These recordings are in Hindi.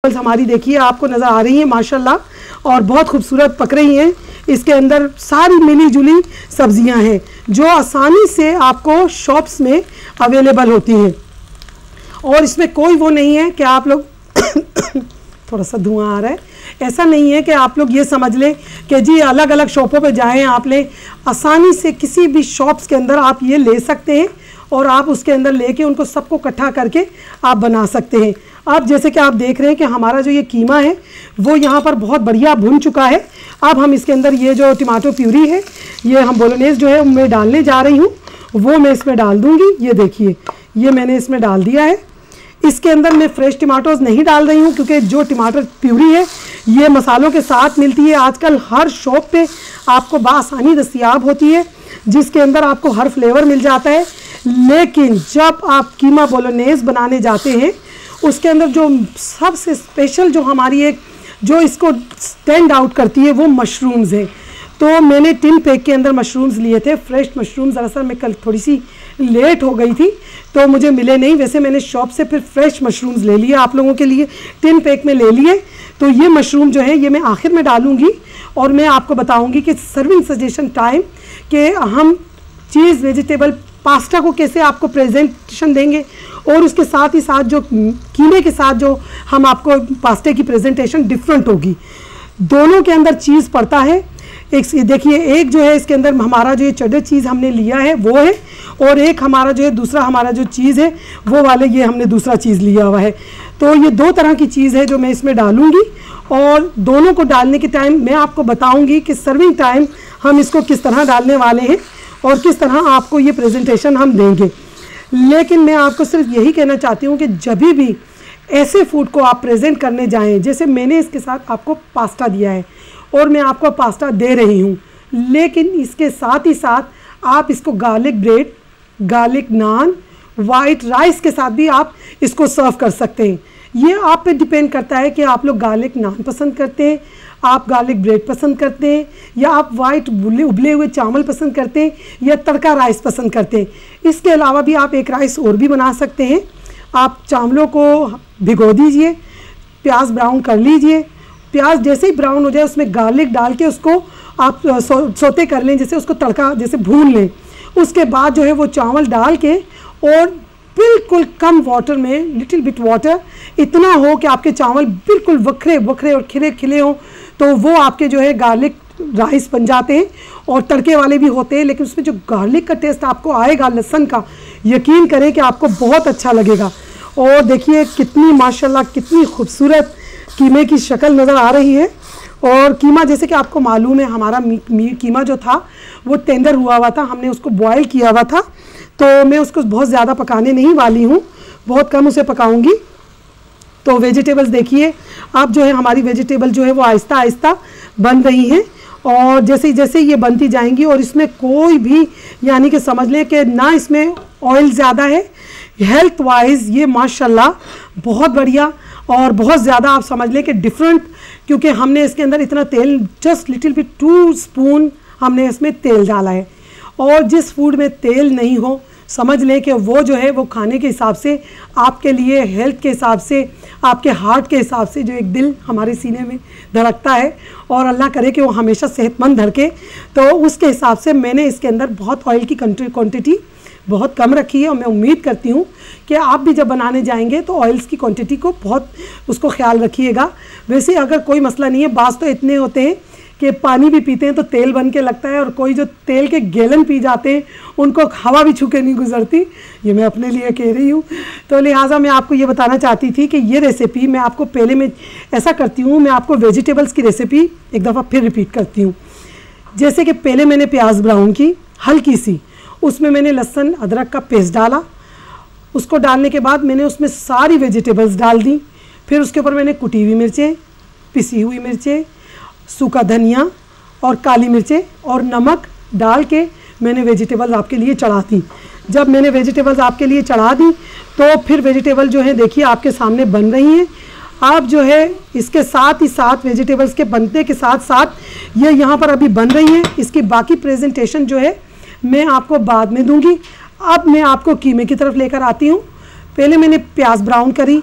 हमारी देखिए आपको नज़र आ रही है माशाल्लाह और बहुत खूबसूरत पक रही हैं। इसके अंदर सारी मिली जुली सब्जियां हैं जो आसानी से आपको शॉप्स में अवेलेबल होती हैं और इसमें कोई वो नहीं है कि आप लोग थोड़ा सा धुआं आ रहा है, ऐसा नहीं है कि आप लोग ये समझ लें कि जी अलग अलग शॉपों पे जाएं आप लें। आसानी से किसी भी शॉप्स के अंदर आप ये ले सकते हैं और आप उसके अंदर लेके उनको सबको इकट्ठा करके आप बना सकते हैं। अब जैसे कि आप देख रहे हैं कि हमारा जो ये कीमा है वो यहाँ पर बहुत बढ़िया भुन चुका है। अब हम इसके अंदर ये जो टमाटो प्यूरी है ये हम बोलोनेज़ जो है मैं डालने जा रही हूँ, वो मैं इसमें डाल दूँगी। ये देखिए ये मैंने इसमें डाल दिया है। इसके अंदर मैं फ्रेश टमाटोज़ नहीं डाल रही हूँ क्योंकि जो टमाटर प्यूरी है ये मसालों के साथ मिलती है। आजकल हर शॉप पे आपको बआसानी दस्तयाब होती है जिसके अंदर आपको हर फ्लेवर मिल जाता है। लेकिन जब आप कीमा बोलोनेज़ बनाने जाते हैं उसके अंदर जो सबसे स्पेशल जो हमारी एक जो इसको स्टैंड आउट करती है वो मशरूम्स है। तो मैंने टिन पैक के अंदर मशरूम्स लिए थे, फ्रेश मशरूम्स। दरअसल मैं कल थोड़ी सी लेट हो गई थी तो मुझे मिले नहीं, वैसे मैंने शॉप से फिर फ्रेश मशरूम्स ले लिए आप लोगों के लिए, टिन पैक में ले लिए। तो ये मशरूम जो है ये मैं आखिर में डालूँगी और मैं आपको बताऊँगी कि सर्विंग सजेशन टाइम कि हम चीज़ वेजिटेबल पास्ता को कैसे आपको प्रेजेंटेशन देंगे और उसके साथ ही साथ जो कीमे के साथ जो हम आपको पास्ते की प्रेजेंटेशन डिफरेंट होगी। दोनों के अंदर चीज़ पड़ता है। एक देखिए एक जो है इसके अंदर हमारा जो ये चेडर चीज़ हमने लिया है वो है और एक हमारा जो है दूसरा हमारा जो चीज़ है वो वाले ये हमने दूसरा चीज़ लिया हुआ है। तो ये दो तरह की चीज़ है जो मैं इसमें डालूँगी और दोनों को डालने के टाइम मैं आपको बताऊँगी कि सर्विंग टाइम हम इसको किस तरह डालने वाले हैं और किस तरह आपको ये प्रेजेंटेशन हम देंगे। लेकिन मैं आपको सिर्फ यही कहना चाहती हूँ कि जब भी ऐसे फूड को आप प्रेजेंट करने जाएं, जैसे मैंने इसके साथ आपको पास्ता दिया है और मैं आपको पास्ता दे रही हूँ, लेकिन इसके साथ ही साथ आप इसको गार्लिक ब्रेड, गार्लिक नान, वाइट राइस के साथ भी आप इसको सर्व कर सकते हैं। ये आप पे डिपेंड करता है कि आप लोग गार्लिक नान पसंद करते हैं, आप गार्लिक ब्रेड पसंद करते हैं या आप वाइट उबले हुए चावल पसंद करते हैं या तड़का राइस पसंद करते हैं। इसके अलावा भी आप एक राइस और भी बना सकते हैं। आप चावलों को भिगो दीजिए, प्याज ब्राउन कर लीजिए, प्याज जैसे ही ब्राउन हो जाए उसमें गार्लिक डाल के उसको आप सोते कर लें, जैसे उसको तड़का जैसे भून लें। उसके बाद जो है वो चावल डाल के और बिल्कुल कम वाटर में, लिटिल बिट वाटर, इतना हो कि आपके चावल बिल्कुल वखरे वखरे और खिले खिले हों, तो वो आपके जो है गार्लिक राइस बन जाते हैं। और तड़के वाले भी होते हैं लेकिन उसमें जो गार्लिक का टेस्ट आपको आएगा लहसुन का, यकीन करें कि आपको बहुत अच्छा लगेगा। और देखिए कितनी माशाल्लाह कितनी खूबसूरत कीमे की शक्ल नज़र आ रही है। और कीमा जैसे कि आपको मालूम है हमारा कीमा जो था वो टेंडर हुआ हुआ था, हमने उसको बॉयल किया हुआ था, तो मैं उसको बहुत ज़्यादा पकाने नहीं वाली हूँ, बहुत कम उसे पकाऊंगी। तो वेजिटेबल्स देखिए अब जो है हमारी वेजिटेबल जो है वो आहिस्ता आहिस्ता बन रही हैं और जैसे जैसे ये बनती जाएंगी और इसमें कोई भी यानी कि समझ लें कि ना इसमें ऑयल ज़्यादा है, हेल्थ वाइज ये माशाल्लाह बहुत बढ़िया और बहुत ज़्यादा आप समझ लें कि डिफरेंट, क्योंकि हमने इसके अंदर इतना तेल, जस्ट लिटिल बिट 2 स्पून हमने इसमें तेल डाला है। और जिस फूड में तेल नहीं हो समझ लें कि वो जो है वो खाने के हिसाब से आपके लिए, हेल्थ के हिसाब से, आपके हार्ट के हिसाब से जो एक दिल हमारे सीने में धड़कता है और अल्लाह करे कि वो हमेशा सेहतमंद धड़के, तो उसके हिसाब से मैंने इसके अंदर बहुत ऑयल की क्वांटिटी बहुत कम रखी है। और मैं उम्मीद करती हूँ कि आप भी जब बनाने जाएंगे तो ऑयल्स की क्वांटिटी को बहुत उसको ख्याल रखिएगा। वैसे अगर कोई मसला नहीं है, बास तो इतने होते हैं कि पानी भी पीते हैं तो तेल बन के लगता है और कोई जो तेल के गैलन पी जाते हैं उनको हवा भी छू के नहीं गुजरती, ये मैं अपने लिए कह रही हूँ। तो लिहाजा मैं आपको ये बताना चाहती थी कि ये रेसिपी मैं आपको पहले मैं ऐसा करती हूँ, मैं आपको वेजिटेबल्स की रेसिपी एक दफ़ा फिर रिपीट करती हूँ। जैसे कि पहले मैंने प्याज ब्राउन की हल्की सी, उसमें मैंने लहसुन अदरक का पेस्ट डाला, उसको डालने के बाद मैंने उसमें सारी वेजिटेबल्स डाल दी। फिर उसके ऊपर मैंने कुटी हुई मिर्चें, पिसी हुई मिर्चें, सूखा धनिया और काली मिर्चें और नमक डाल के मैंने वेजिटेबल्स आपके लिए चढ़ा दी। जब मैंने वेजिटेबल्स आपके लिए चढ़ा दी तो फिर वेजिटेबल जो है देखिए आपके सामने बन रही हैं। आप जो है इसके साथ ही साथ वेजिटेबल्स के बनने के साथ साथ ये यहाँ पर अभी बन रही हैं, इसकी बाकी प्रेजेंटेशन जो है मैं आपको बाद में दूंगी। अब मैं आपको कीमे की तरफ लेकर आती हूँ। पहले मैंने प्याज ब्राउन करी,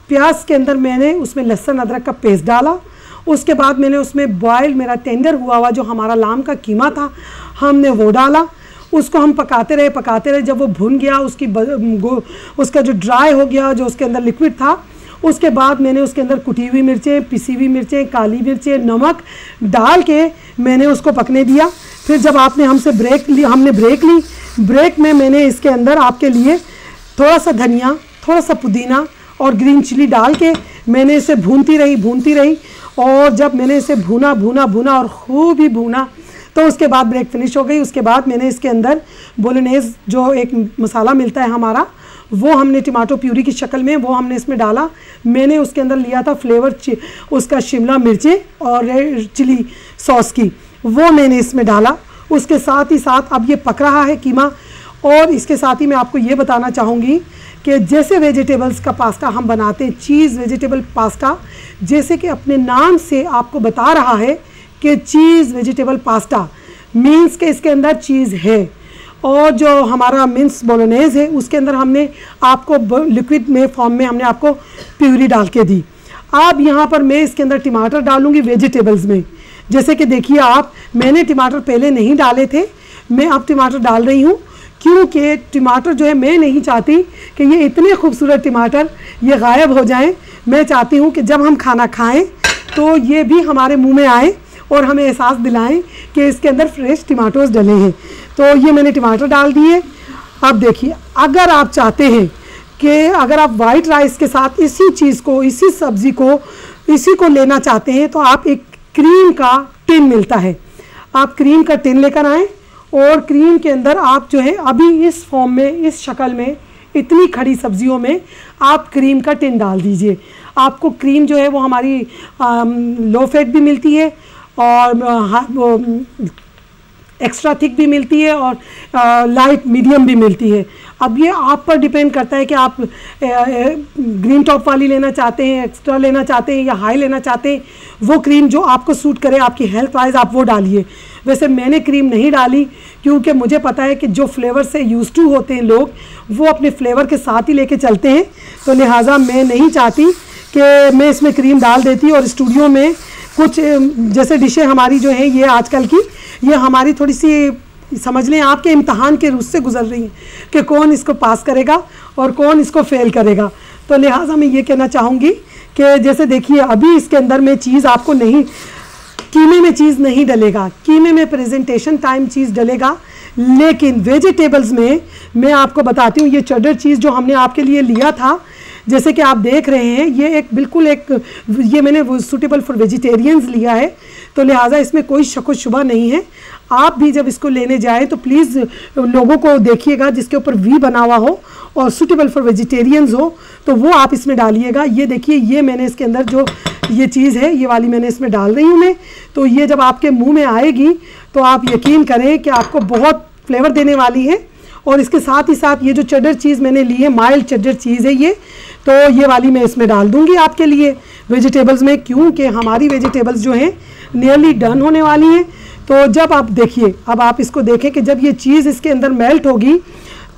प्याज के अंदर मैंने उसमें लहसुन अदरक का पेस्ट डाला। उसके बाद मैंने उसमें बॉयल मेरा टेंडर हुआ जो हमारा लाम का कीमा था हमने वो डाला। उसको हम पकाते रहे। जब वो भुन गया, उसका जो ड्राई हो गया, जो उसके अंदर लिक्विड था, उसके बाद मैंने उसके अंदर कुटी हुई मिर्चें, पिसी हुई मिर्चें, काली मिर्चें, नमक डाल के मैंने उसको पकने दिया। फिर जब हमने ब्रेक ली, ब्रेक में मैंने इसके अंदर आपके लिए थोड़ा सा धनिया, थोड़ा सा पुदीना और ग्रीन चिली डाल के मैंने इसे भूनती रही। और जब मैंने इसे भूना और खूब ही भूना तो उसके बाद ब्रेक फिनिश हो गई। उसके बाद मैंने इसके अंदर बोलोनेज़ जो एक मसाला मिलता है हमारा, वो हमने टमाटो प्यूरी की शक्ल में वो हमने इसमें डाला। मैंने उसके अंदर लिया था फ्लेवर उसका शिमला मिर्चें और रेड चिली सॉस की, वो मैंने इसमें डाला। उसके साथ ही साथ अब ये पक रहा है कीमा। और इसके साथ ही मैं आपको ये बताना चाहूँगी कि जैसे वेजिटेबल्स का पास्ता हम बनाते हैं, चीज़ वेजिटेबल पास्ता, जैसे कि अपने नाम से आपको बता रहा है कि चीज़ वेजिटेबल पास्ता मीन्स के इसके अंदर चीज़ है। और जो हमारा मिन्स बोलोनेज़ है उसके अंदर हमने आपको लिक्विड में फॉर्म में हमने आपको प्यूरी डाल के दी। अब यहाँ पर मैं इसके अंदर टमाटर डालूँगी वेजिटेबल्स में। जैसे कि देखिए आप, मैंने टमाटर पहले नहीं डाले थे, मैं अब टमाटर डाल रही हूँ क्योंकि टमाटर जो है मैं नहीं चाहती कि ये इतने खूबसूरत टमाटर ये गायब हो जाएं। मैं चाहती हूँ कि जब हम खाना खाएं तो ये भी हमारे मुंह में आए और हमें एहसास दिलाएं कि इसके अंदर फ्रेश टमाटोज डले हैं। तो ये मैंने टमाटर डाल दिए। अब देखिए, अगर आप चाहते हैं कि अगर आप वाइट राइस के साथ इसी चीज़ को, इसी सब्ज़ी को, इसी को लेना चाहते हैं तो आप एक क्रीम का टिन मिलता है, आप क्रीम का टिन लेकर आएँ और क्रीम के अंदर आप जो है अभी इस फॉर्म में, इस शक्ल में, इतनी खड़ी सब्जियों में आप क्रीम का टिन डाल दीजिए। आपको क्रीम जो है वो हमारी लो फैट भी मिलती है और एक्स्ट्रा थिक भी मिलती है और लाइट मीडियम भी मिलती है। अब ये आप पर डिपेंड करता है कि आप ग्रीन टॉप वाली लेना चाहते हैं, एक्स्ट्रा लेना चाहते हैं या हाई लेना चाहते हैं। वो क्रीम जो आपको सूट करे आपकी हेल्थ वाइज आप वो डालिए। वैसे मैंने क्रीम नहीं डाली क्योंकि मुझे पता है कि जो फ्लेवर से यूज़ टू होते हैं लोग वो अपने फ्लेवर के साथ ही लेके चलते हैं, तो लिहाजा मैं नहीं चाहती कि मैं इसमें क्रीम डाल देती। और स्टूडियो में कुछ जैसे डिशें हमारी जो हैं ये आजकल की, ये हमारी थोड़ी सी समझ लें आपके इम्तहान के रूप से गुजर रही हैं कि कौन इसको पास करेगा और कौन इसको फेल करेगा। तो लिहाजा मैं ये कहना चाहूँगी कि जैसे देखिए अभी इसके अंदर में चीज़ आपको नहीं, कीमे में चीज़ नहीं डलेगा, कीमे में प्रेजेंटेशन टाइम चीज़ डलेगा, लेकिन वेजिटेबल्स में मैं आपको बताती हूँ ये चेडर चीज़ जो हमने आपके लिए लिया था, जैसे कि आप देख रहे हैं ये एक बिल्कुल एक, ये मैंने वो सूटेबल फॉर वेजिटेरियंस लिया है, तो लिहाजा इसमें कोई शक व शुबा नहीं है। आप भी जब इसको लेने जाएं तो प्लीज़ लोगों को देखिएगा जिसके ऊपर वी बना हुआ हो और सूटेबल फॉर वेजिटेरियंस हो, तो वो आप इसमें डालिएगा। ये देखिए, ये मैंने इसके अंदर जो ये चीज़ है ये वाली मैंने इसमें डाल रही हूँ मैं। तो ये जब आपके मुंह में आएगी तो आप यकीन करें कि आपको बहुत फ्लेवर देने वाली है। और इसके साथ ही साथ ये जो चेडर चीज़ मैंने ली है, माइल्ड चेडर चीज़ है ये, तो ये वाली मैं इसमें डाल दूँगी आपके लिए वेजिटेबल्स में, क्योंकि हमारी वेजिटेबल्स जो हैं नियरली डन होने वाली हैं। तो जब आप देखिए, अब आप इसको देखें कि जब ये चीज़ इसके अंदर मेल्ट होगी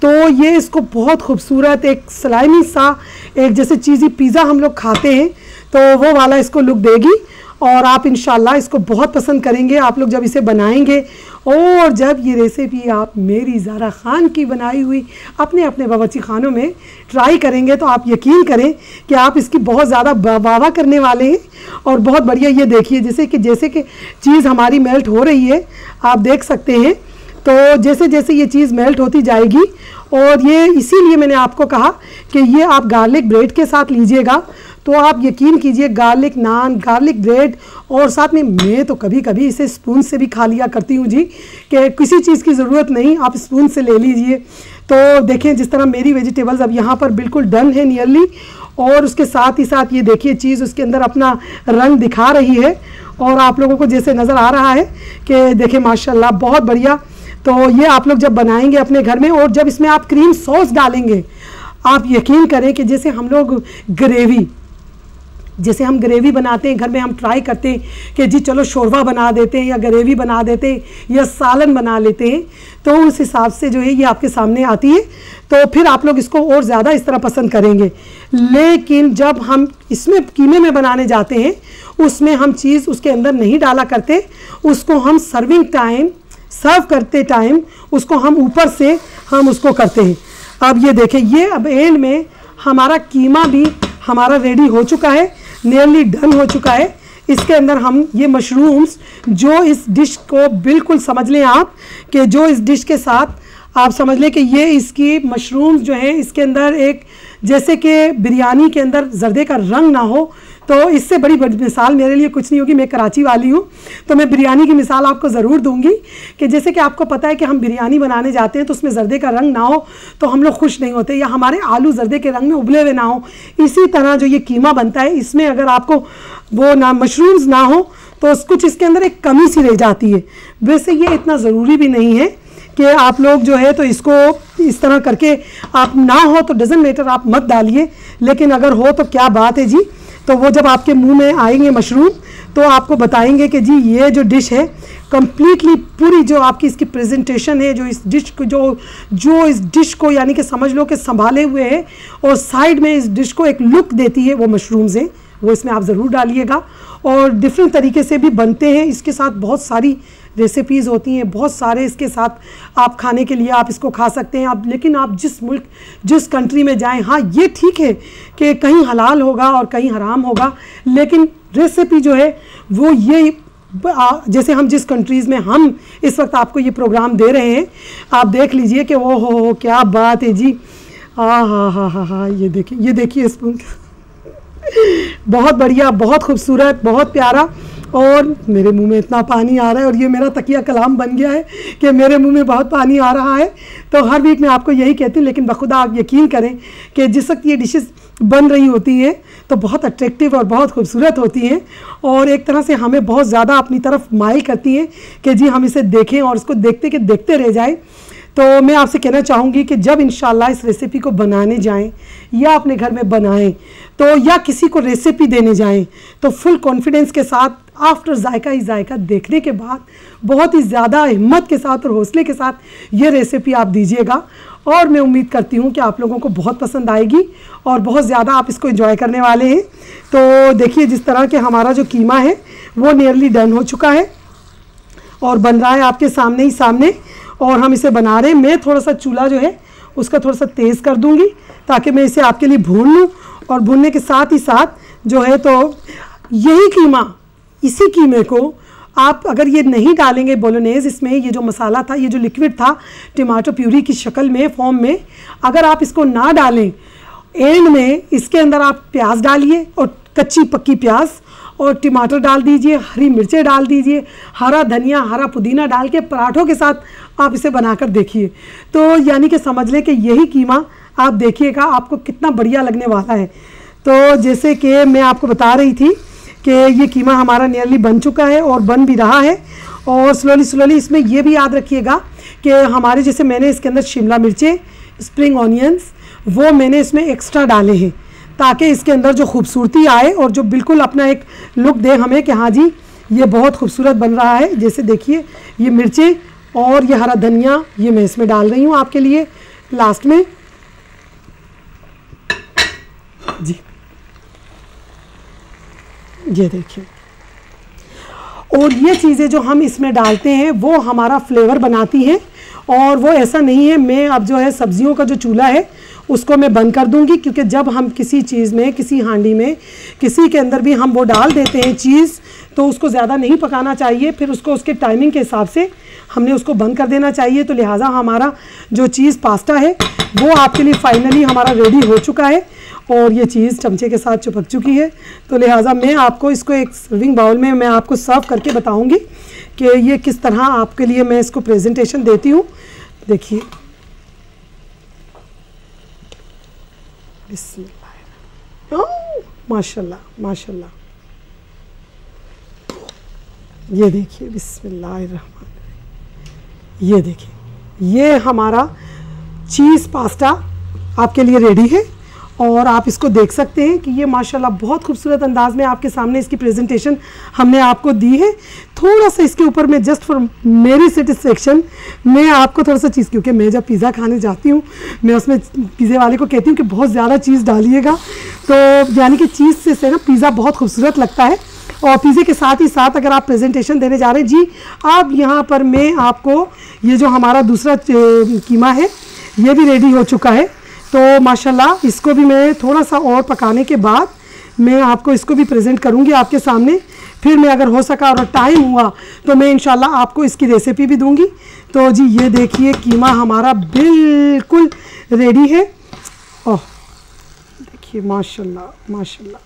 तो ये इसको बहुत खूबसूरत एक स्लाइमी सा, एक जैसे चीज़ी पिज़्ज़ा हम लोग खाते हैं तो वो वाला इसको लुक देगी। और आप इंशाल्लाह इसको बहुत पसंद करेंगे आप लोग जब इसे बनाएंगे। और जब ये रेसिपी आप मेरी ज़ारा ख़ान की बनाई हुई अपने अपने बावर्ची खानों में ट्राई करेंगे तो आप यकीन करें कि आप इसकी बहुत ज़्यादा वाह करने वाले हैं। और बहुत बढ़िया, ये देखिए जैसे कि चीज़ हमारी मेल्ट हो रही है, आप देख सकते हैं। तो जैसे जैसे ये चीज़ मेल्ट होती जाएगी, और ये इसीलिए मैंने आपको कहा कि ये आप गार्लिक ब्रेड के साथ लीजिएगा तो आप यकीन कीजिए गार्लिक नान, गार्लिक ब्रेड, और साथ में मैं तो कभी कभी इसे स्पून से भी खा लिया करती हूँ जी, कि किसी चीज़ की ज़रूरत नहीं, आप स्पून से ले लीजिए। तो देखें जिस तरह मेरी वेजिटेबल्स अब यहाँ पर बिल्कुल डन है नियरली, और उसके साथ ही साथ ये देखिए चीज़ उसके अंदर अपना रंग दिखा रही है। और आप लोगों को जैसे नज़र आ रहा है कि देखें माशाल्लाह बहुत बढ़िया। तो ये आप लोग जब बनाएंगे अपने घर में, और जब इसमें आप क्रीम सॉस डालेंगे, आप यकीन करें कि जैसे हम लोग ग्रेवी जैसे हम ग्रेवी बनाते हैं घर में, हम ट्राई करते हैं कि जी चलो शोरबा बना देते हैं या ग्रेवी बना देते हैं या सालन बना लेते हैं, तो उस हिसाब से जो है ये आपके सामने आती है, तो फिर आप लोग इसको और ज़्यादा इस तरह पसंद करेंगे। लेकिन जब हम इसमें कीमे में बनाने जाते हैं उसमें हम चीज़ उसके अंदर नहीं डाला करते, उसको हम सर्व करते टाइम उसको हम ऊपर से हम उसको करते हैं। अब ये देखें, ये अब एंड में हमारा कीमा भी हमारा रेडी हो चुका है, नियरली डन हो चुका है। इसके अंदर हम ये मशरूम्स जो इस डिश को बिल्कुल समझ लें आप कि जो इस डिश के साथ आप समझ लें कि ये इसकी मशरूम्स जो है इसके अंदर एक जैसे कि बिरयानी के अंदर जर्दे का रंग ना हो, तो इससे बड़ी मिसाल मेरे लिए कुछ नहीं होगी। मैं कराची वाली हूँ तो मैं बिरयानी की मिसाल आपको ज़रूर दूंगी कि जैसे कि आपको पता है कि हम बिरयानी बनाने जाते हैं तो उसमें जर्दे का रंग ना हो तो हम लोग खुश नहीं होते, या हमारे आलू जर्दे के रंग में उबले हुए ना हो। इसी तरह जो ये कीमा बनता है इसमें अगर आपको वो ना मशरूम्स ना हो तो कुछ इसके अंदर एक कमी सी रह जाती है। वैसे ये इतना ज़रूरी भी नहीं है कि आप लोग जो है तो इसको इस तरह करके आप ना हो तो डजंट मैटर, आप मत डालिए, लेकिन अगर हो तो क्या बात है जी। तो वो जब आपके मुंह में आएंगे मशरूम तो आपको बताएंगे कि जी ये जो डिश है कम्प्लीटली पूरी जो आपकी इसकी प्रेजेंटेशन है, जो इस डिश को जो इस डिश को यानी कि समझ लो कि संभाले हुए है और साइड में इस डिश को एक लुक देती है, वो मशरूम्स हैं, वो इसमें आप ज़रूर डालिएगा। और डिफरेंट तरीके से भी बनते हैं, इसके साथ बहुत सारी रेसिपीज़ होती हैं, बहुत सारे इसके साथ आप खाने के लिए आप इसको खा सकते हैं आप। लेकिन आप जिस मुल्क जिस कंट्री में जाएं, हाँ ये ठीक है कि कहीं हलाल होगा और कहीं हराम होगा, लेकिन रेसिपी जो है वो ये जैसे हम जिस कंट्रीज़ में हम इस वक्त आपको ये प्रोग्राम दे रहे हैं, आप देख लीजिए कि वो हो क्या बात है जी। हाँ, ये देखिए स्पून बहुत बढ़िया, बहुत खूबसूरत, बहुत प्यारा। और मेरे मुंह में इतना पानी आ रहा है और ये मेरा तकिया कलाम बन गया है कि मेरे मुंह में बहुत पानी आ रहा है। तो हर वीक मैं आपको यही कहती हूँ, लेकिन बखुदा आप यकीन करें कि जिस वक्त ये डिशेस बन रही होती हैं तो बहुत अट्रैक्टिव और बहुत खूबसूरत होती हैं और एक तरह से हमें बहुत ज़्यादा अपनी तरफ माइल करती हैं कि जी हम इसे देखें और इसको देखते रह जाएं। तो मैं आपसे कहना चाहूँगी कि जब इंशाल्लाह इस रेसिपी को बनाने जाएं या अपने घर में बनाएं तो या किसी को रेसिपी देने जाएं तो फुल कॉन्फिडेंस के साथ आफ्टर जायका ही जायका देखने के बाद बहुत ही ज़्यादा हिम्मत के साथ और हौसले के साथ ये रेसिपी आप दीजिएगा। और मैं उम्मीद करती हूँ कि आप लोगों को बहुत पसंद आएगी और बहुत ज़्यादा आप इसको एंजॉय करने वाले हैं। तो देखिए जिस तरह के हमारा जो कीमा है वो नियरली डन हो चुका है और बन रहा है आपके सामने ही सामने और हम इसे बना रहे हैं। मैं थोड़ा सा चूल्हा जो है उसका थोड़ा सा तेज़ कर दूंगी ताकि मैं इसे आपके लिए भून लूँ और भूनने के साथ ही साथ जो है तो यही कीमा, इसी कीमे को आप अगर ये नहीं डालेंगे बोलोनेज़, इसमें ये जो मसाला था, ये जो लिक्विड था टमाटो प्यूरी की शक्ल में फॉर्म में, अगर आप इसको ना डालें एंड में इसके अंदर आप प्याज डालिए और कच्ची पक्की प्याज और टमाटर डाल दीजिए, हरी मिर्चें डाल दीजिए, हरा धनिया हरा पुदीना डाल के पराठों के साथ आप इसे बनाकर देखिए। तो यानी कि समझ लें कि यही कीमा आप देखिएगा आपको कितना बढ़िया लगने वाला है। तो जैसे कि मैं आपको बता रही थी कि ये कीमा हमारा नियरली बन चुका है और बन भी रहा है और स्लोली इसमें ये भी याद रखिएगा कि हमारे जैसे मैंने इसके अंदर शिमला मिर्चें, स्प्रिंग ऑनियंस वो मैंने इसमें एक्स्ट्रा डाले हैं ताकि इसके अंदर जो खूबसूरती आए और जो बिल्कुल अपना एक लुक दे हमें कि हाँ जी ये बहुत खूबसूरत बन रहा है। जैसे देखिए ये मिर्चें और ये हरा धनिया ये मैं इसमें डाल रही हूँ आपके लिए लास्ट में जी। ये देखिए, और ये चीज़ें जो हम इसमें डालते हैं वो हमारा फ्लेवर बनाती हैं और वो ऐसा नहीं है। मैं अब जो है सब्जियों का जो चूल्हा है उसको मैं बंद कर दूंगी क्योंकि जब हम किसी चीज़ में, किसी हांडी में, किसी के अंदर भी हम वो डाल देते हैं चीज़ तो उसको ज़्यादा नहीं पकाना चाहिए, फिर उसको उसके टाइमिंग के हिसाब से हमने उसको बंद कर देना चाहिए। तो लिहाजा हमारा जो चीज़ पास्ता है वो आपके लिए फाइनली हमारा रेडी हो चुका है और ये चीज़ चमचे के साथ चिपक चुकी है। तो लिहाजा मैं आपको इसको एक सर्विंग बाउल में मैं आपको सर्व करके बताऊंगी कि ये किस तरह आपके लिए मैं इसको प्रेजेंटेशन देती हूँ। देखिए बिस्मिल्लाह, माशाल्लाह माशाल्लाह, ये देखिए बिस्मिल्लाहिर्रहमानिर्रहीम, ये देखिए ये हमारा चीज़ पास्ता आपके लिए रेडी है और आप इसको देख सकते हैं कि ये माशाल्लाह बहुत खूबसूरत अंदाज में आपके सामने इसकी प्रेजेंटेशन हमने आपको दी है। थोड़ा सा इसके ऊपर मैं जस्ट फॉर मेरी सेटिस्फेक्शन मैं आपको थोड़ा सा चीज़, क्योंकि मैं जब पिज़्ज़ा खाने जाती हूँ मैं उसमें पिज़्ज़े वाले को कहती हूँ कि बहुत ज़्यादा चीज़ डालिएगा, तो यानी कि चीज़ से ना पिज़्ज़ा बहुत खूबसूरत लगता है। और पिज़्ज़े के साथ ही साथ अगर आप प्रेजेंटेशन देने जा रहे हैं जी, आप यहाँ पर मैं आपको ये जो हमारा दूसरा कीमा है ये भी रेडी हो चुका है। तो माशाल्लाह इसको भी मैं थोड़ा सा और पकाने के बाद मैं आपको इसको भी प्रेजेंट करूँगी आपके सामने। फिर मैं अगर हो सका और टाइम हुआ तो मैं इंशाल्लाह आपको इसकी रेसिपी भी दूंगी। तो जी ये देखिए कीमा हमारा बिल्कुल रेडी है। ओह देखिए माशाल्लाह माशाल्लाह।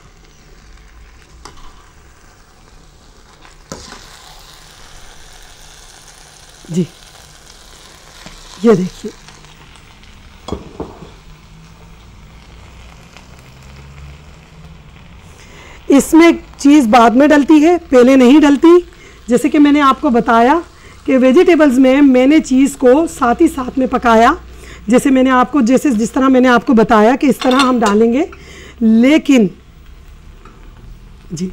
जी ये देखिए इसमें चीज़ बाद में डलती है, पहले नहीं डलती। जैसे कि मैंने आपको बताया कि वेजिटेबल्स में मैंने चीज़ को साथ ही साथ में पकाया, जैसे मैंने आपको जिस तरह मैंने आपको बताया कि इस तरह हम डालेंगे। लेकिन जी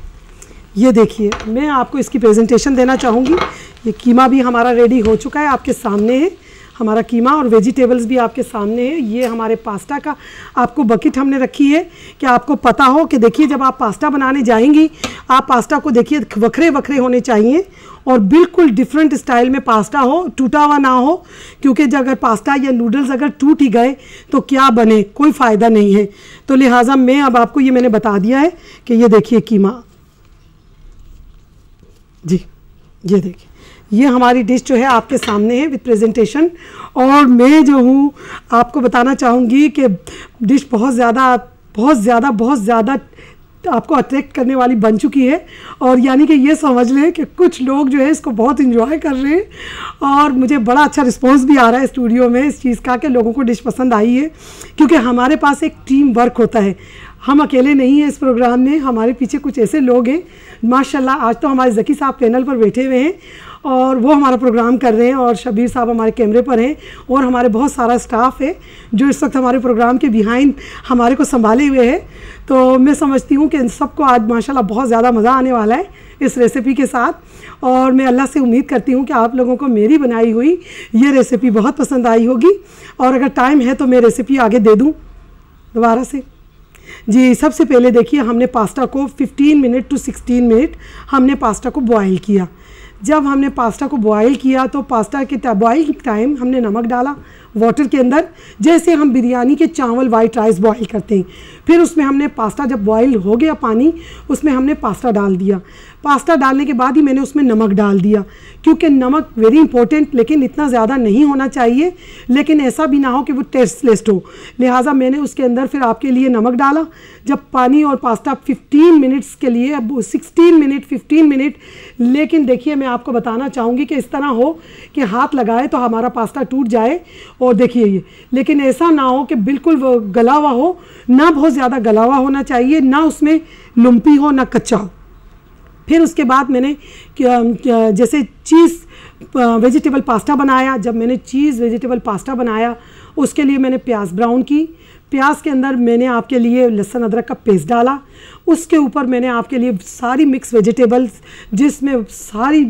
ये देखिए मैं आपको इसकी प्रेजेंटेशन देना चाहूँगी। ये कीमा भी हमारा रेडी हो चुका है, आपके सामने है हमारा कीमा और वेजिटेबल्स भी आपके सामने है। ये हमारे पास्ता का आपको बकेट हमने रखी है कि आपको पता हो कि देखिए जब आप पास्ता बनाने जाएंगी आप पास्ता को देखिए वखरे वखरे होने चाहिए और बिल्कुल डिफरेंट स्टाइल में पास्ता हो, टूटा हुआ ना हो, क्योंकि जब अगर पास्ता या नूडल्स अगर टूट ही गए तो क्या बने, कोई फ़ायदा नहीं है। तो लिहाजा मैं अब आपको ये मैंने बता दिया है कि ये देखिए कीमा, जी ये देखिए ये हमारी डिश जो है आपके सामने है विद प्रेजेंटेशन। और मैं जो हूँ आपको बताना चाहूँगी कि डिश बहुत ज़्यादा आपको अट्रैक्ट करने वाली बन चुकी है। और यानी कि ये समझ लें कि कुछ लोग जो है इसको बहुत इंजॉय कर रहे हैं और मुझे बड़ा अच्छा रिस्पांस भी आ रहा है स्टूडियो में इस चीज़ का कि लोगों को डिश पसंद आई है। क्योंकि हमारे पास एक टीम वर्क होता है, हम अकेले नहीं हैं इस प्रोग्राम में, हमारे पीछे कुछ ऐसे लोग हैं माशाल्लाह। आज तो हमारे ज़की साहब पैनल पर बैठे हुए हैं और वो हमारा प्रोग्राम कर रहे हैं और शबीर साहब हमारे कैमरे पर हैं और हमारे बहुत सारा स्टाफ है जो इस वक्त हमारे प्रोग्राम के बिहाइंड हमारे को संभाले हुए है। तो मैं समझती हूँ कि इन सबको आज माशाल्लाह बहुत ज़्यादा मज़ा आने वाला है इस रेसिपी के साथ। और मैं अल्लाह से उम्मीद करती हूँ कि आप लोगों को मेरी बनाई हुई ये रेसिपी बहुत पसंद आई होगी। और अगर टाइम है तो मैं रेसिपी आगे दे दूँ दोबारा से। जी सबसे पहले देखिए हमने पास्ता को 15 मिनट टू 16 मिनट हमने पास्ता को बॉयल किया। जब हमने पास्ता को बॉयल किया तो पास्ता के बॉयल टाइम हमने नमक डाला वाटर के अंदर, जैसे हम बिरयानी के चावल वाइट राइस बॉयल करते हैं। फिर उसमें हमने पास्ता जब बॉयल हो गया पानी उसमें हमने पास्ता डाल दिया। पास्ता डालने के बाद ही मैंने उसमें नमक डाल दिया, क्योंकि नमक वेरी इंपॉर्टेंट, लेकिन इतना ज़्यादा नहीं होना चाहिए, लेकिन ऐसा भी ना हो कि वो टेस्टलेस हो। लिहाजा मैंने उसके अंदर फिर आपके लिए नमक डाला। जब पानी और पास्ता 15 मिनट्स के लिए, अब 16 मिनट 15 मिनट, लेकिन देखिए मैं आपको बताना चाहूँगी कि इस तरह हो कि हाथ लगाए तो हमारा पास्ता टूट जाए। और देखिए ये, लेकिन ऐसा ना हो कि बिल्कुल वो गला हुआ हो, ना बहुत ज़्यादा गला हुआ होना चाहिए, ना उसमें लुम्पी हो ना कच्चा हो। फिर उसके बाद मैंने जैसे चीज़ वेजिटेबल पास्ता बनाया। जब मैंने चीज़ वेजिटेबल पास्ता बनाया उसके लिए मैंने प्याज ब्राउन की। प्याज के अंदर मैंने आपके लिए लहसुन अदरक का पेस्ट डाला। उसके ऊपर मैंने आपके लिए सारी मिक्स वेजिटेबल्स, जिसमें सारी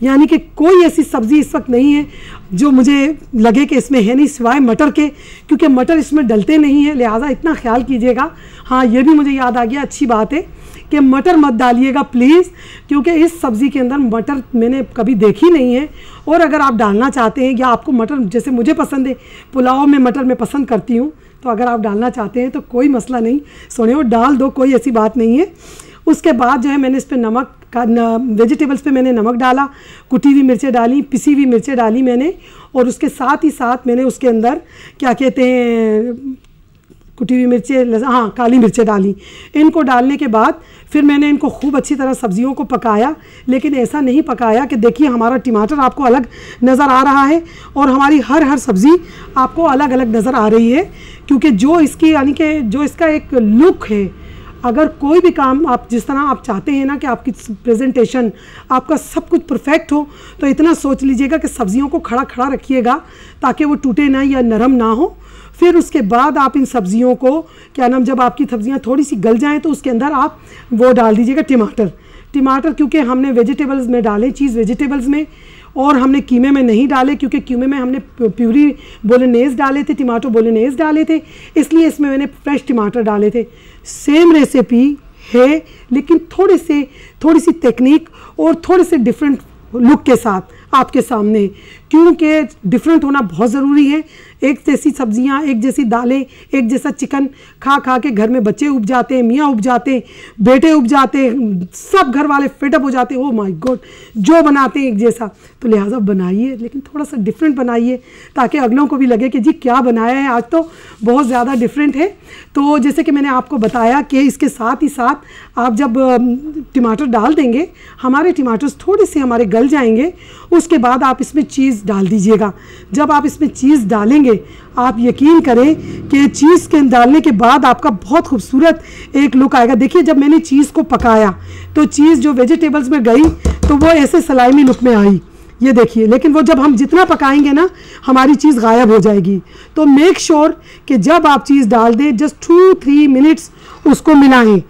यानी कि कोई ऐसी सब्ज़ी इस वक्त नहीं है जो मुझे लगे कि इसमें है नहीं सिवाय मटर के, क्योंकि मटर इसमें डलते नहीं हैं, लिहाजा इतना ख्याल कीजिएगा। हाँ ये भी मुझे याद आ गया, अच्छी बात है कि मटर मत डालिएगा प्लीज़, क्योंकि इस सब्ज़ी के अंदर मटर मैंने कभी देखी नहीं है। और अगर आप डालना चाहते हैं या आपको मटर जैसे मुझे पसंद है, पुलाव में मटर मैं पसंद करती हूँ, तो अगर आप डालना चाहते हैं तो कोई मसला नहीं, सोने और डाल दो, कोई ऐसी बात नहीं है। उसके बाद जो है मैंने इस पर नमक का वेजिटेबल्स पे मैंने नमक डाला, कुटी हुई मिर्चें डाली, पिसी हुई मिर्चें डाली मैंने। और उसके साथ ही साथ मैंने उसके अंदर क्या कहते हैं कुटी हुई मिर्चें, हाँ काली मिर्चें डाली। इनको डालने के बाद फिर मैंने इनको खूब अच्छी तरह सब्जियों को पकाया, लेकिन ऐसा नहीं पकाया कि देखिए हमारा टमाटर आपको अलग नज़र आ रहा है और हमारी हर सब्ज़ी आपको अलग अलग नज़र आ रही है, क्योंकि जो इसकी यानी कि जो इसका एक लुक है, अगर कोई भी काम आप जिस तरह आप चाहते हैं ना कि आपकी प्रेजेंटेशन आपका सब कुछ परफेक्ट हो, तो इतना सोच लीजिएगा कि सब्जियों को खड़ा खड़ा रखिएगा ताकि वो टूटे ना या नरम ना हो। फिर उसके बाद आप इन सब्जियों को क्या नाम, जब आपकी सब्जियां थोड़ी सी गल जाएं तो उसके अंदर आप वो डाल दीजिएगा टमाटर क्योंकि हमने वेजिटेबल्स में डाले, चीज़ वेजिटेबल्स में, और हमने कीमे में नहीं डाले क्योंकि कीमे में हमने प्यूरी बोलोनेज़ डाले थे, टमाटो बोलोनेज़ डाले थे, इसलिए इसमें मैंने फ्रेश टमाटर डाले थे। सेम रेसिपी है लेकिन थोड़ी सी टेक्निक और थोड़े से डिफरेंट लुक के साथ आपके सामने, क्योंकि डिफरेंट होना बहुत ज़रूरी है। एक जैसी सब्जियां, एक जैसी दालें, एक जैसा चिकन खा के घर में बच्चे उब जाते हैं, मियाँ उब जाते हैं, बेटे उब जाते हैं, सब घर वाले फेडअप हो जाते हैं, ओह माय गॉड, जो बनाते हैं एक जैसा। तो लिहाजा बनाइए लेकिन थोड़ा सा डिफरेंट बनाइए ताकि अगलों को भी लगे कि जी क्या बनाया है, आज तो बहुत ज़्यादा डिफरेंट है। तो जैसे कि मैंने आपको बताया कि इसके साथ ही साथ आप जब टमाटर डाल देंगे, हमारे टमाटर्स थोड़े से हमारे गल जाएंगे, उसके बाद आप इसमें चीज़ डाल दीजिएगा। जब आप इसमें चीज़ डालेंगे आप यकीन करें कि चीज़ के डालने के बाद आपका बहुत खूबसूरत एक लुक आएगा। देखिए जब मैंने चीज़ को पकाया तो चीज़ जो वेजिटेबल्स में गई तो वो ऐसे सलाइमी लुक में आई, ये देखिए। लेकिन वो जब हम जितना पकाएंगे ना हमारी चीज़ गायब हो जाएगी। तो मेक श्योर कि जब आप चीज़ डाल दें जस्ट 2-3 मिनट्स उसको मिलाएं,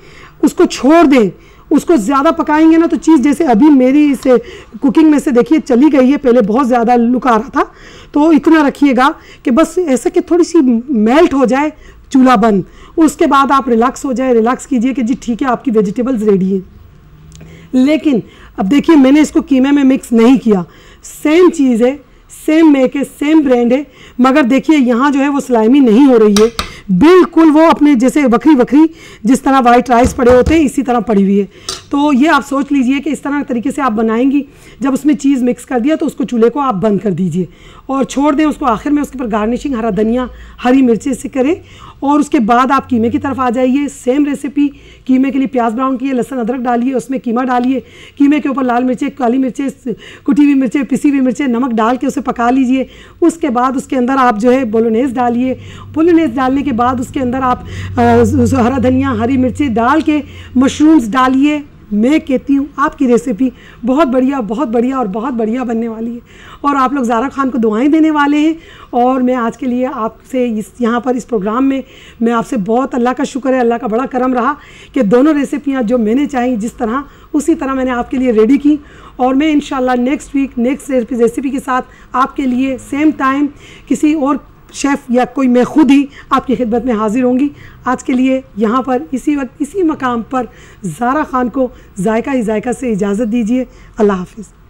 उसको छोड़ दें। उसको ज़्यादा पकाएंगे ना तो चीज़ जैसे अभी मेरी इसे कुकिंग में से देखिए चली गई है, पहले बहुत ज़्यादा लुक आ रहा था, तो इतना रखिएगा कि बस ऐसे कि थोड़ी सी मेल्ट हो जाए, चूल्हा बंद। उसके बाद आप रिलैक्स हो जाए, रिलैक्स कीजिए कि जी ठीक है आपकी वेजिटेबल्स रेडी हैं। लेकिन अब देखिए मैंने इसको कीमे में मिक्स नहीं किया, सेम चीज़ है, सेम मेक है, सेम ब्रांड है, मगर देखिए यहाँ जो है वो स्लाइमी नहीं हो रही है, बिल्कुल वो अपने जैसे वक्री वक्री जिस तरह वाइट राइस पड़े होते हैं इसी तरह पड़ी हुई है। तो ये आप सोच लीजिए कि इस तरह तरीके से आप बनाएंगी। जब उसमें चीज़ मिक्स कर दिया तो उसको चूल्हे को आप बंद कर दीजिए और छोड़ दें उसको। आखिर में उसके ऊपर गार्निशिंग हरा धनिया, हरी मिर्ची से करें और उसके बाद आप कीमे की तरफ आ जाइए। सेम रेसिपी, कीमे के लिए प्याज ब्राउन किए, लहसुन अदरक डालिए, उसमें कीमा डालिए, कीमे के ऊपर लाल मिर्चें, काली मिर्चें, कुटी हुई मिर्चें, पिसी हुई मिर्चें, नमक डाल के उसे पका लीजिए। उसके बाद उसके अंदर आप जो है बोलोनेज़ डालिए। बोलोनेज़ डालने के बाद उसके अंदर आप हरा धनिया, हरी मिर्चें डाल के मशरूम्स डालिए। मैं कहती हूँ आपकी रेसिपी बहुत बढ़िया और बहुत बढ़िया बनने वाली है और आप लोग ज़ारा खान को दुआएं देने वाले हैं। और मैं आज के लिए आपसे यहाँ पर इस प्रोग्राम में मैं आपसे बहुत, अल्लाह का शुक्र है, अल्लाह का बड़ा करम रहा कि दोनों रेसिपियाँ जो मैंने चाही जिस तरह उसी तरह मैंने आपके लिए रेडी की। और मैं इंशाल्लाह नेक्स्ट वीक नेक्स्ट रेसिपी के साथ आपके लिए सेम टाइम किसी और शेफ़ या कोई मैं खुद ही आपकी खिदमत में हाजिर होंगी। आज के लिए यहाँ पर इसी वक्त इसी मकाम पर ज़ारा खान को जायका ही जायका से इजाज़त दीजिए। अल्लाह हाफ़िज़।